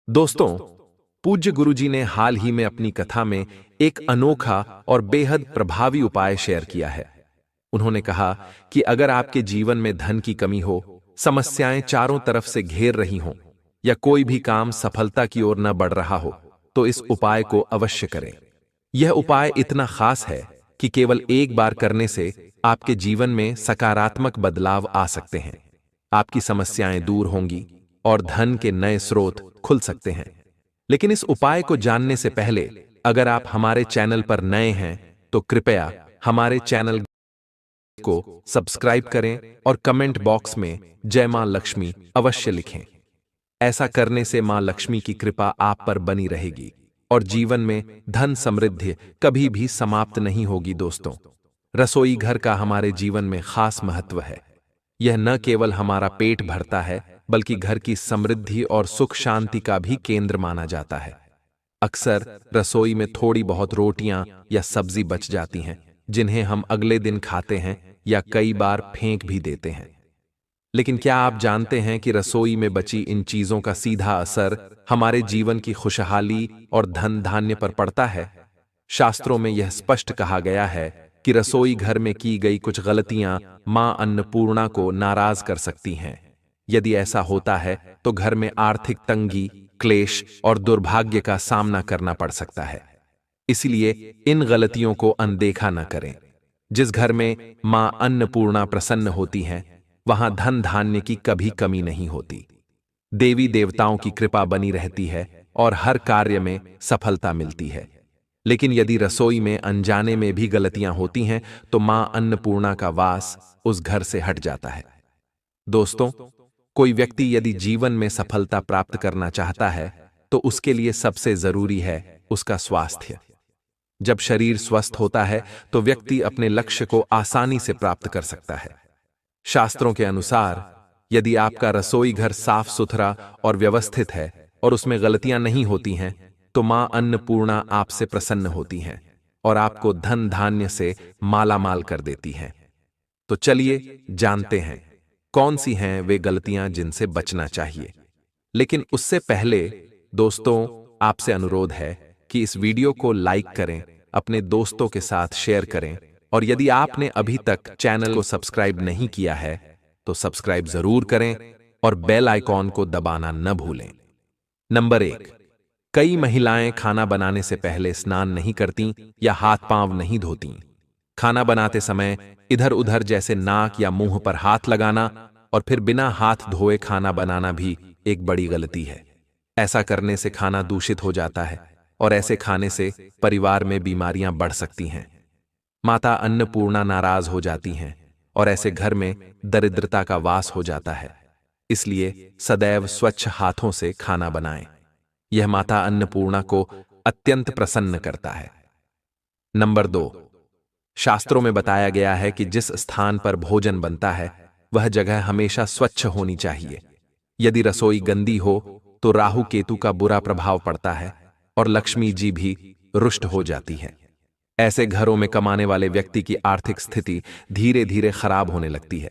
दोस्तों, पूज्य गुरुजी ने हाल ही में अपनी कथा में एक अनोखा और बेहद प्रभावी उपाय शेयर किया है। उन्होंने कहा कि अगर आपके जीवन में धन की कमी हो, समस्याएं चारों तरफ से घेर रही हों, या कोई भी काम सफलता की ओर न बढ़ रहा हो, तो इस उपाय को अवश्य करें। यह उपाय इतना खास है कि केवल एक बार करने से आपके जीवन में सकारात्मक बदलाव आ सकते हैं। आपकी समस्याएं दूर होंगी और धन के नए स्रोत खुल सकते हैं। लेकिन इस उपाय को जानने से पहले अगर आप हमारे चैनल पर नए हैं तो कृपया हमारे चैनल को सब्सक्राइब करें और कमेंट बॉक्स में जय मां लक्ष्मी अवश्य लिखें। ऐसा करने से मां लक्ष्मी की कृपा आप पर बनी रहेगी और जीवन में धन समृद्धि कभी भी समाप्त नहीं होगी। दोस्तों, रसोई घर का हमारे जीवन में खास महत्व है। यह न केवल हमारा पेट भरता है बल्कि घर की समृद्धि और सुख शांति का भी केंद्र माना जाता है। अक्सर रसोई में थोड़ी बहुत रोटियां या सब्जी बच जाती हैं, जिन्हें हम अगले दिन खाते हैं या कई बार फेंक भी देते हैं। लेकिन क्या आप जानते हैं कि रसोई में बची इन चीजों का सीधा असर हमारे जीवन की खुशहाली और धन धान्य पर पड़ता है? शास्त्रों में यह स्पष्ट कहा गया है कि रसोई घर में की गई कुछ गलतियां मां अन्नपूर्णा को नाराज कर सकती हैं। यदि ऐसा होता है तो घर में आर्थिक तंगी, क्लेश और दुर्भाग्य का सामना करना पड़ सकता है। इसलिए इन गलतियों को अनदेखा न करें। जिस घर में मां अन्नपूर्णा प्रसन्न होती हैं, वहां धन धान्य की कभी कमी नहीं होती। देवी देवताओं की कृपा बनी रहती है और हर कार्य में सफलता मिलती है। लेकिन यदि रसोई में अनजाने में भी गलतियां होती हैं तो मां अन्नपूर्णा का वास उस घर से हट जाता है। दोस्तों, कोई व्यक्ति यदि जीवन में सफलता प्राप्त करना चाहता है तो उसके लिए सबसे जरूरी है उसका स्वास्थ्य। जब शरीर स्वस्थ होता है तो व्यक्ति अपने लक्ष्य को आसानी से प्राप्त कर सकता है। शास्त्रों के अनुसार यदि आपका रसोई घर साफ सुथरा और व्यवस्थित है और उसमें गलतियां नहीं होती हैं, तो मां अन्नपूर्णा आपसे प्रसन्न होती हैं और आपको धन धान्य से मालामाल कर देती हैं। तो चलिए जानते हैं कौन सी हैं वे गलतियां जिनसे बचना चाहिए। लेकिन उससे पहले दोस्तों, आपसे अनुरोध है कि इस वीडियो को लाइक करें, अपने दोस्तों के साथ शेयर करें और यदि आपने अभी तक चैनल को सब्सक्राइब नहीं किया है तो सब्सक्राइब जरूर करें और बेल आइकॉन को दबाना न भूलें। नंबर 1, कई महिलाएं खाना बनाने से पहले स्नान नहीं करती या हाथ पांव नहीं धोती। खाना बनाते समय इधर उधर जैसे नाक या मुंह पर हाथ लगाना और फिर बिना हाथ धोए खाना बनाना भी एक बड़ी गलती है। ऐसा करने से खाना दूषित हो जाता है और ऐसे खाने से परिवार में बीमारियां बढ़ सकती हैं। माता अन्नपूर्णा नाराज हो जाती हैं और ऐसे घर में दरिद्रता का वास हो जाता है। इसलिए सदैव स्वच्छ हाथों से खाना बनाएं। यह माता अन्नपूर्णा को अत्यंत प्रसन्न करता है। नंबर 2, शास्त्रों में बताया गया है कि जिस स्थान पर भोजन बनता है वह जगह हमेशा स्वच्छ होनी चाहिए। यदि रसोई गंदी हो तो राहु केतु का बुरा प्रभाव पड़ता है और लक्ष्मी जी भी रुष्ट हो जाती है। ऐसे घरों में कमाने वाले व्यक्ति की आर्थिक स्थिति धीरे धीरे खराब होने लगती है।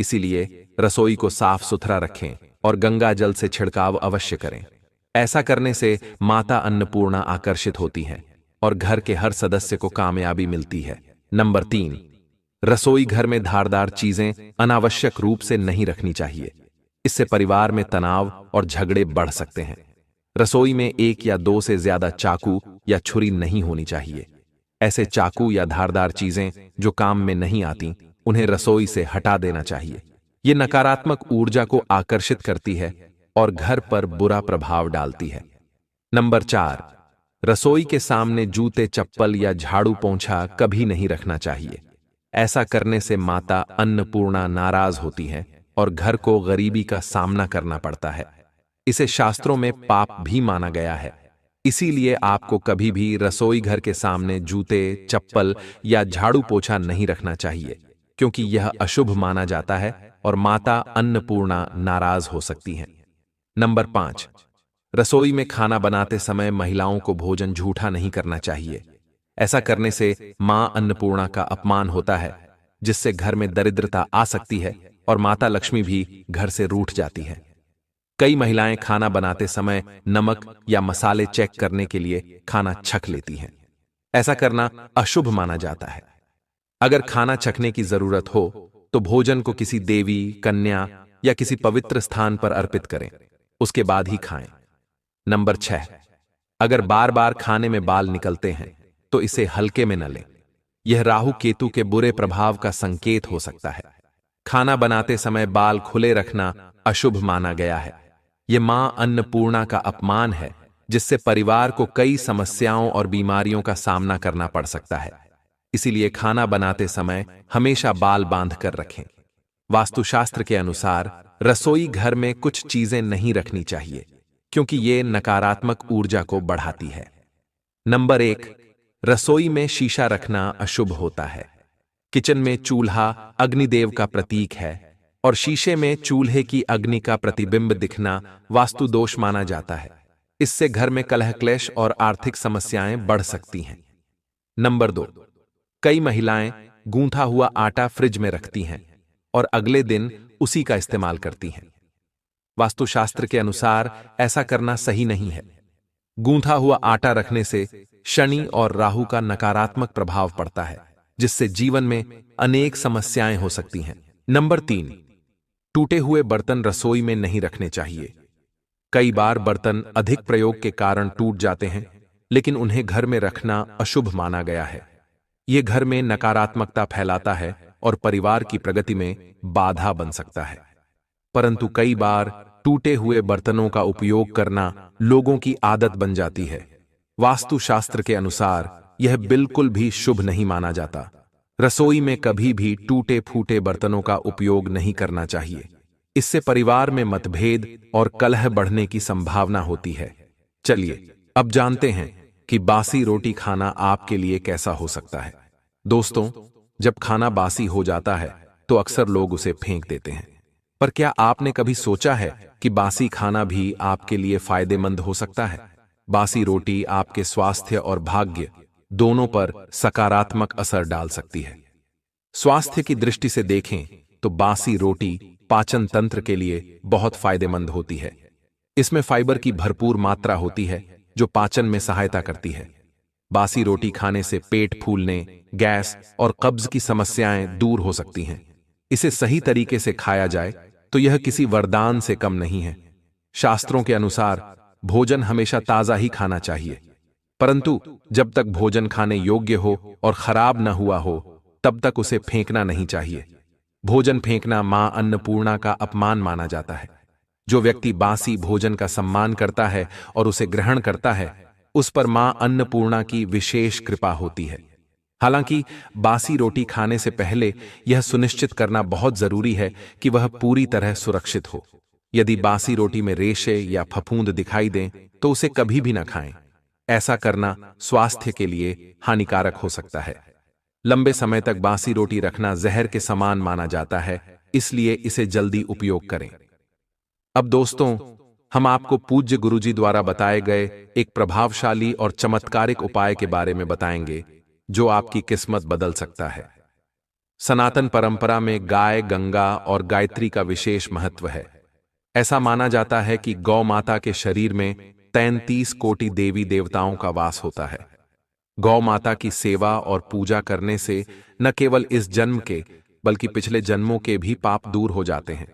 इसीलिए रसोई को साफ सुथरा रखें और गंगा जल से छिड़काव अवश्य करें। ऐसा करने से माता अन्नपूर्णा आकर्षित होती हैं और घर के हर सदस्य को कामयाबी मिलती है। नंबर 3, रसोई घर में धारदार चीजें अनावश्यक रूप से नहीं रखनी चाहिए। इससे परिवार में तनाव और झगड़े बढ़ सकते हैं। रसोई में 1 या 2 से ज्यादा चाकू या छुरी नहीं होनी चाहिए। ऐसे चाकू या धारदार चीजें जो काम में नहीं आती, उन्हें रसोई से हटा देना चाहिए। ये नकारात्मक ऊर्जा को आकर्षित करती है और घर पर बुरा प्रभाव डालती है। नंबर 4, रसोई के सामने जूते, चप्पल या झाड़ू पोंछा कभी नहीं रखना चाहिए। ऐसा करने से माता अन्नपूर्णा नाराज होती है और घर को गरीबी का सामना करना पड़ता है। इसे शास्त्रों में पाप भी माना गया है। इसीलिए आपको कभी भी रसोई घर के सामने जूते, चप्पल या झाड़ू पोछा नहीं रखना चाहिए, क्योंकि यह अशुभ माना जाता है और माता अन्नपूर्णा नाराज हो सकती हैं। नंबर 5, रसोई में खाना बनाते समय महिलाओं को भोजन झूठा नहीं करना चाहिए। ऐसा करने से मां अन्नपूर्णा का अपमान होता है, जिससे घर में दरिद्रता आ सकती है और माता लक्ष्मी भी घर से रूठ जाती है। कई महिलाएं खाना बनाते समय नमक या मसाले चेक करने के लिए खाना छक लेती हैं। ऐसा करना अशुभ माना जाता है। अगर खाना चखने की जरूरत हो तो भोजन को किसी देवी, कन्या या किसी पवित्र स्थान पर अर्पित करें, उसके बाद ही खाएं। नंबर 6, अगर बार बार खाने में बाल निकलते हैं तो इसे हल्के में न लें। यह राहु केतु के बुरे प्रभाव का संकेत हो सकता है। खाना बनाते समय बाल खुले रखना अशुभ माना गया है। यह मां अन्नपूर्णा का अपमान है, जिससे परिवार को कई समस्याओं और बीमारियों का सामना करना पड़ सकता है। इसीलिए खाना बनाते समय हमेशा बाल बांध कर रखें। वास्तुशास्त्र के अनुसार रसोई घर में कुछ चीजें नहीं रखनी चाहिए, क्योंकि ये नकारात्मक ऊर्जा को बढ़ाती है। नंबर 1, रसोई में शीशा रखना अशुभ होता है। किचन में चूल्हा अग्निदेव का प्रतीक है और शीशे में चूल्हे की अग्नि का प्रतिबिंब दिखना वास्तु दोष माना जाता है। इससे घर में कलह क्लेश और आर्थिक समस्याएं बढ़ सकती हैं। नंबर 2, कई महिलाएं गूंथा हुआ आटा फ्रिज में रखती हैं और अगले दिन उसी का इस्तेमाल करती हैं। वास्तुशास्त्र के अनुसार ऐसा करना सही नहीं है। गूंथा हुआ आटा रखने से शनि और राहु का नकारात्मक प्रभाव पड़ता है, जिससे जीवन में अनेक समस्याएं हो सकती हैं। नंबर 3, टूटे हुए बर्तन रसोई में नहीं रखने चाहिए। कई बार बर्तन अधिक प्रयोग के कारण टूट जाते हैं, लेकिन उन्हें घर में रखना अशुभ माना गया है। यह घर में नकारात्मकता फैलाता है और परिवार की प्रगति में बाधा बन सकता है। परंतु कई बार टूटे हुए बर्तनों का उपयोग करना लोगों की आदत बन जाती है। वास्तुशास्त्र के अनुसार यह बिल्कुल भी शुभ नहीं माना जाता। रसोई में कभी भी टूटे फूटे बर्तनों का उपयोग नहीं करना चाहिए। इससे परिवार में मतभेद और कलह बढ़ने की संभावना होती है। चलिए अब जानते हैं कि बासी रोटी खाना आपके लिए कैसा हो सकता है। दोस्तों, जब खाना बासी हो जाता है तो अक्सर लोग उसे फेंक देते हैं। पर क्या आपने कभी सोचा है कि बासी खाना भी आपके लिए फायदेमंद हो सकता है? बासी रोटी आपके स्वास्थ्य और भाग्य दोनों पर सकारात्मक असर डाल सकती है। स्वास्थ्य की दृष्टि से देखें तो बासी रोटी पाचन तंत्र के लिए बहुत फायदेमंद होती है। इसमें फाइबर की भरपूर मात्रा होती है, जो पाचन में सहायता करती है। बासी रोटी खाने से पेट फूलने, गैस और कब्ज की समस्याएं दूर हो सकती हैं। इसे सही तरीके से खाया जाए तो यह किसी वरदान से कम नहीं है। शास्त्रों के अनुसार भोजन हमेशा ताजा ही खाना चाहिए, परंतु जब तक भोजन खाने योग्य हो और खराब न हुआ हो, तब तक उसे फेंकना नहीं चाहिए। भोजन फेंकना मां अन्नपूर्णा का अपमान माना जाता है। जो व्यक्ति बासी भोजन का सम्मान करता है और उसे ग्रहण करता है, उस पर मां अन्नपूर्णा की विशेष कृपा होती है। हालांकि बासी रोटी खाने से पहले यह सुनिश्चित करना बहुत जरूरी है कि वह पूरी तरह सुरक्षित हो। यदि बासी रोटी में रेशे या फफूंद दिखाई दें तो उसे कभी भी न खाएं। ऐसा करना स्वास्थ्य के लिए हानिकारक हो सकता है। लंबे समय तक बासी रोटी रखना जहर के समान माना जाता है, इसलिए इसे जल्दी उपयोग करें। अब दोस्तों, हम आपको पूज्य गुरुजी द्वारा बताए गए एक प्रभावशाली और चमत्कारिक उपाय के बारे में बताएंगे, जो आपकी किस्मत बदल सकता है। सनातन परंपरा में गाय, गंगा और गायत्री का विशेष महत्व है। ऐसा माना जाता है कि गौ माता के शरीर में 33 कोटि देवी देवताओं का वास होता है। गौ माता की सेवा और पूजा करने से न केवल इस जन्म के, बल्कि पिछले जन्मों के भी पाप दूर हो जाते हैं।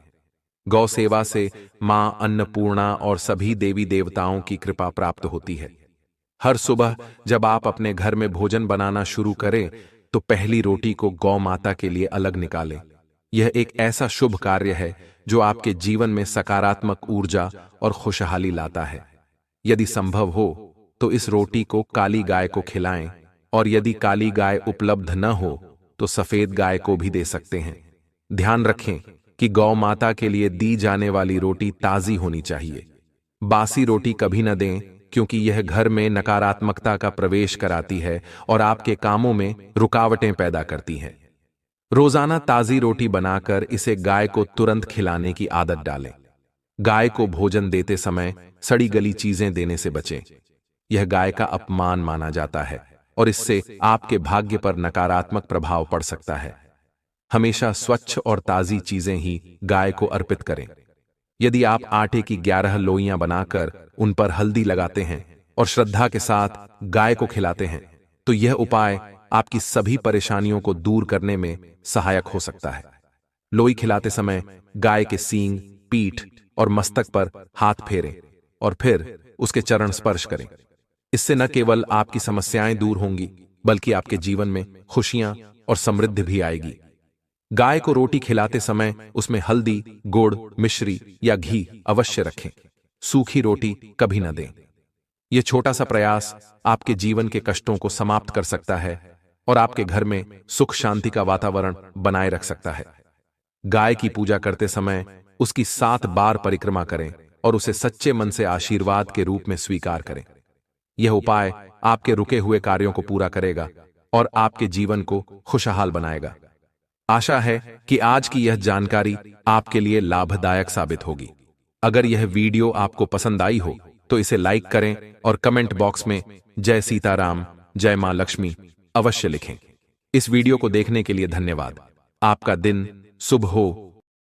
गौ सेवा से मां अन्नपूर्णा और सभी देवी देवताओं की कृपा प्राप्त होती है। हर सुबह जब आप अपने घर में भोजन बनाना शुरू करें तो पहली रोटी को गौ माता के लिए अलग निकालें। यह एक ऐसा शुभ कार्य है जो आपके जीवन में सकारात्मक ऊर्जा और खुशहाली लाता है। यदि संभव हो तो इस रोटी को काली गाय को खिलाएं, और यदि काली गाय उपलब्ध न हो तो सफेद गाय को भी दे सकते हैं। ध्यान रखें कि गौ माता के लिए दी जाने वाली रोटी ताजी होनी चाहिए। बासी रोटी कभी न दें, क्योंकि यह घर में नकारात्मकता का प्रवेश कराती है और आपके कामों में रुकावटें पैदा करती है। रोजाना ताजी रोटी बनाकर इसे गाय को तुरंत खिलाने की आदत डालें। गाय को भोजन देते समय सड़ी गली चीजें देने से बचें। यह गाय का अपमान माना जाता है और इससे आपके भाग्य पर नकारात्मक प्रभाव पड़ सकता है। हमेशा स्वच्छ और ताजी चीजें ही गाय को अर्पित करें। यदि आप आटे की 11 लोइयां बनाकर उन पर हल्दी लगाते हैं और श्रद्धा के साथ गाय को खिलाते हैं, तो यह उपाय आपकी सभी परेशानियों को दूर करने में सहायक हो सकता है। लोई खिलाते समय गाय के सींग, पीठ और मस्तक पर हाथ फेरें और फिर उसके चरण स्पर्श करें। इससे न केवल आपकी समस्याएं दूर होंगी, बल्कि आपके जीवन में खुशियां और समृद्धि भी आएगी। गाय को रोटी खिलाते समय उसमें हल्दी, गुड़, मिश्री या घी अवश्य रखें। सूखी रोटी कभी न दें। यह छोटा सा प्रयास आपके जीवन के कष्टों को समाप्त कर सकता है और आपके घर में सुख शांति का वातावरण बनाए रख सकता है। गाय की पूजा करते समय उसकी 7 बार परिक्रमा करें और उसे सच्चे मन से आशीर्वाद के रूप में स्वीकार करें। यह उपाय आपके रुके हुए कार्यों को पूरा करेगा और आपके जीवन को खुशहाल बनाएगा। आशा है कि आज की यह जानकारी आपके लिए लाभदायक साबित होगी। अगर यह वीडियो आपको पसंद आई हो तो इसे लाइक करें और कमेंट बॉक्स में जय सीताराम, जय मां लक्ष्मी अवश्य लिखें। इस वीडियो को देखने के लिए धन्यवाद। आपका दिन शुभ हो।